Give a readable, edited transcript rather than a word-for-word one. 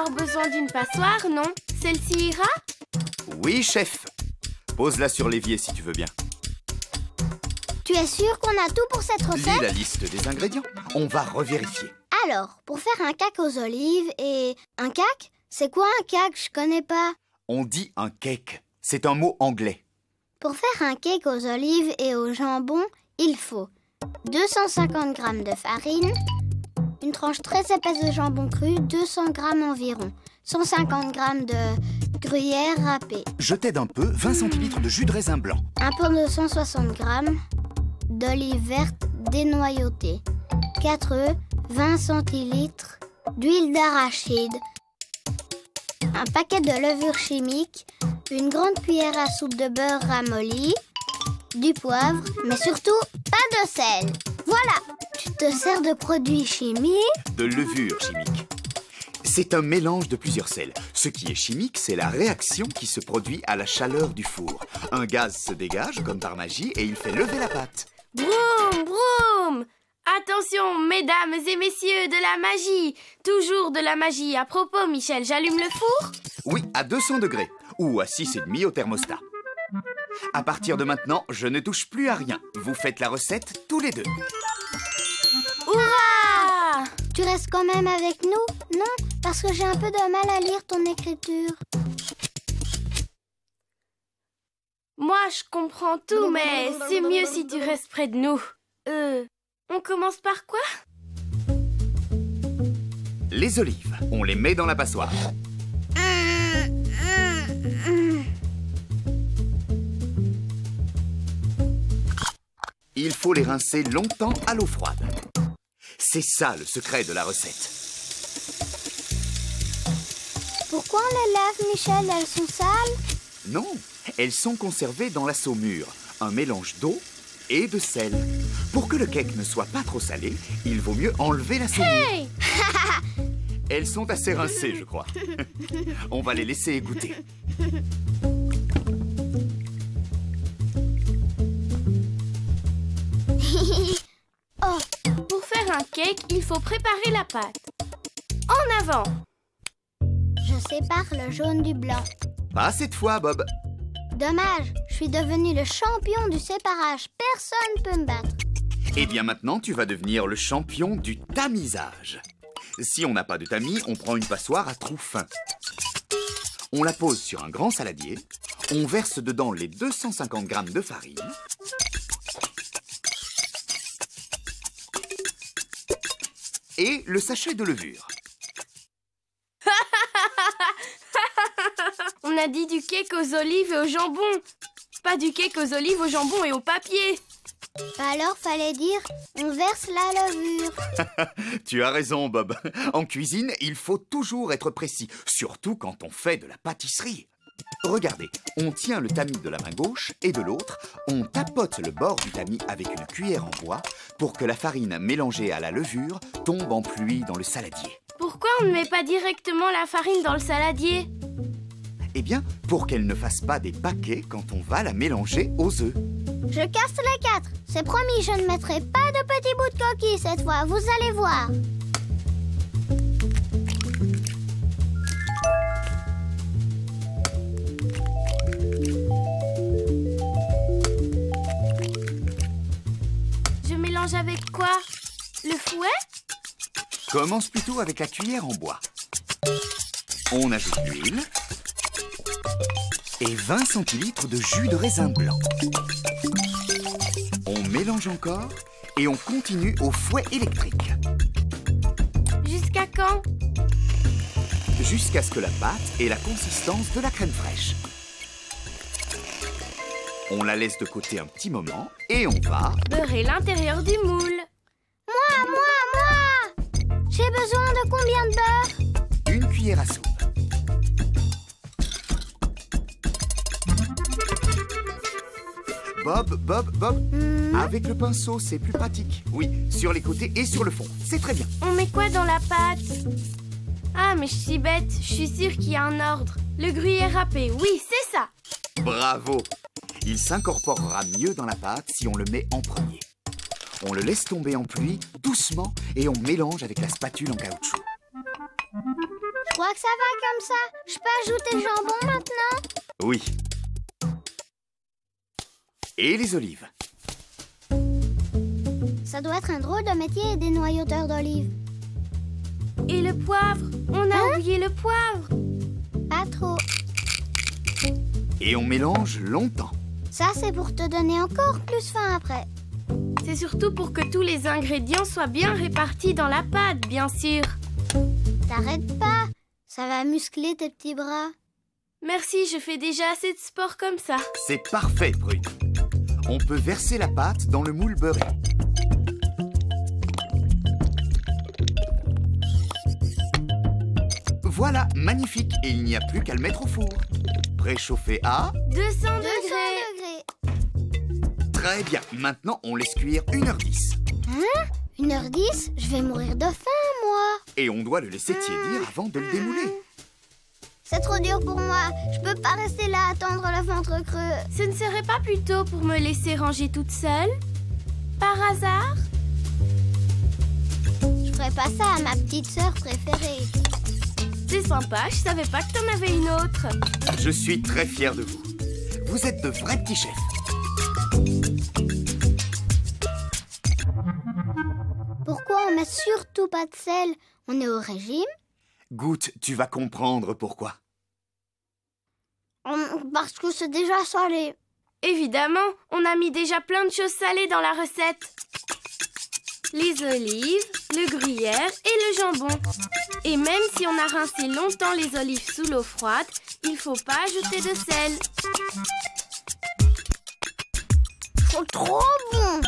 avoir besoin d'une passoire, non? Celle-ci ira? Oui, chef. Pose-la sur l'évier si tu veux bien. Tu es sûr qu'on a tout pour cette recette? Lis la liste des ingrédients. On va revérifier. Alors, pour faire un cake aux olives et... Un cake? C'est quoi un cake? Je connais pas. On dit un cake. C'est un mot anglais. Pour faire un cake aux olives et au jambon, il faut 250 g de farine, une tranche très épaisse de jambon cru, 200 g environ, 150 g de gruyère râpée. Je t'aide un peu, 20 centilitres de jus de raisin blanc. Un pot de 160 g d'olives vertes dénoyautées, 4 œufs, 20 centilitres d'huile d'arachide, un paquet de levure chimique, une grande cuillère à soupe de beurre ramolli, du poivre, mais surtout pas de sel. Voilà, tu te sers de produits chimiques. De levure chimique. C'est un mélange de plusieurs sels. Ce qui est chimique, c'est la réaction qui se produit à la chaleur du four. Un gaz se dégage comme par magie et il fait lever la pâte. Broum, broum! Attention, mesdames et messieurs, de la magie! Toujours de la magie. À propos, Michel, j'allume le four? Oui, à 200 degrés. Ou à 6,5 au thermostat. À partir de maintenant, je ne touche plus à rien. Vous faites la recette tous les deux. Hurrah! Tu restes quand même avec nous? Non, parce que j'ai un peu de mal à lire ton écriture. Moi, je comprends tout, mais c'est mieux si tu restes près de nous. On commence par quoi? Les olives, on les met dans la passoire. Il faut les rincer longtemps à l'eau froide. C'est ça le secret de la recette. Pourquoi on les lave, Michel? Elles sont sales? Non, elles sont conservées dans la saumure, un mélange d'eau et de sel. Pour que le cake ne soit pas trop salé, il vaut mieux enlever la saumure. Hey! Elles sont assez rincées, je crois. On va les laisser égoutter. Oh, pour faire un cake, il faut préparer la pâte. En avant! Je sépare le jaune du blanc. Pas cette fois, Bob. Dommage, je suis devenu le champion du séparage. Personne peut me battre. Eh bien maintenant, tu vas devenir le champion du tamisage. Si on n'a pas de tamis, on prend une passoire à trous fins. On la pose sur un grand saladier. On verse dedans les 250 g de farine. Et le sachet de levure. On a dit du cake aux olives et au jambon. Pas du cake aux olives, au jambon et au papier. Alors, fallait dire, on verse la levure. Tu as raison, Bob. En cuisine, il faut toujours être précis, surtout quand on fait de la pâtisserie. Regardez, on tient le tamis de la main gauche et de l'autre, on tapote le bord du tamis avec une cuillère en bois pour que la farine mélangée à la levure tombe en pluie dans le saladier. Pourquoi on ne met pas directement la farine dans le saladier? Eh bien, pour qu'elle ne fasse pas des paquets quand on va la mélanger aux œufs. Je casse les 4. C'est promis, je ne mettrai pas de petits bouts de coquille cette fois. Vous allez voir. Je mélange avec quoi? Le fouet? Commence plutôt avec la cuillère en bois. On ajoute l'huile et 20 centilitres de jus de raisin blanc. On mélange encore et on continue au fouet électrique. Jusqu'à quand? Jusqu'à ce que la pâte ait la consistance de la crème fraîche. On la laisse de côté un petit moment et on va... beurrer l'intérieur du moule. Moi! J'ai besoin de combien de beurre? Une cuillère à soupe. Bob, avec le pinceau, c'est plus pratique. Oui, sur les côtés et sur le fond, c'est très bien. On met quoi dans la pâte? Ah, mais je suis bête, je suis sûre qu'il y a un ordre. Le gruyère râpé, oui, c'est ça. Bravo! Il s'incorporera mieux dans la pâte si on le met en premier. On le laisse tomber en pluie doucement et on mélange avec la spatule en caoutchouc. crois que ça va comme ça? Je peux ajouter le jambon maintenant? Oui. Et les olives. Ça doit être un drôle de métier des noyauteurs d'olives. Et le poivre? On a oublié le poivre. Pas trop. Et on mélange longtemps. Ça, c'est pour te donner encore plus faim après. C'est surtout pour que tous les ingrédients soient bien répartis dans la pâte, bien sûr. T'arrêtes pas. Ça va muscler tes petits bras. Merci, je fais déjà assez de sport comme ça. C'est parfait, Prune. On peut verser la pâte dans le moule beurré. Voilà, magnifique. Et il n'y a plus qu'à le mettre au four. Préchauffé à... 200 200 degrés. degrés. Très bien. Maintenant, on laisse cuire 1h10. Hein? 1h10? Je vais mourir de faim, moi. Et on doit le laisser tiédir avant de le démouler. C'est trop dur pour moi. Je peux pas rester là à attendre le ventre creux. Ce ne serait pas plutôt pour me laisser ranger toute seule? Par hasard? Je ferais pas ça à ma petite sœur préférée. C'est sympa, je savais pas que t'en avais une autre. Je suis très fier de vous. Vous êtes de vrais petits chefs. Pourquoi on met surtout pas de sel? On est au régime? Goûte, tu vas comprendre pourquoi. Parce que c'est déjà salé. Évidemment, on a mis déjà plein de choses salées dans la recette. Les olives, le gruyère et le jambon. Et même si on a rincé longtemps les olives sous l'eau froide, il faut pas ajouter de sel. C'est trop bon.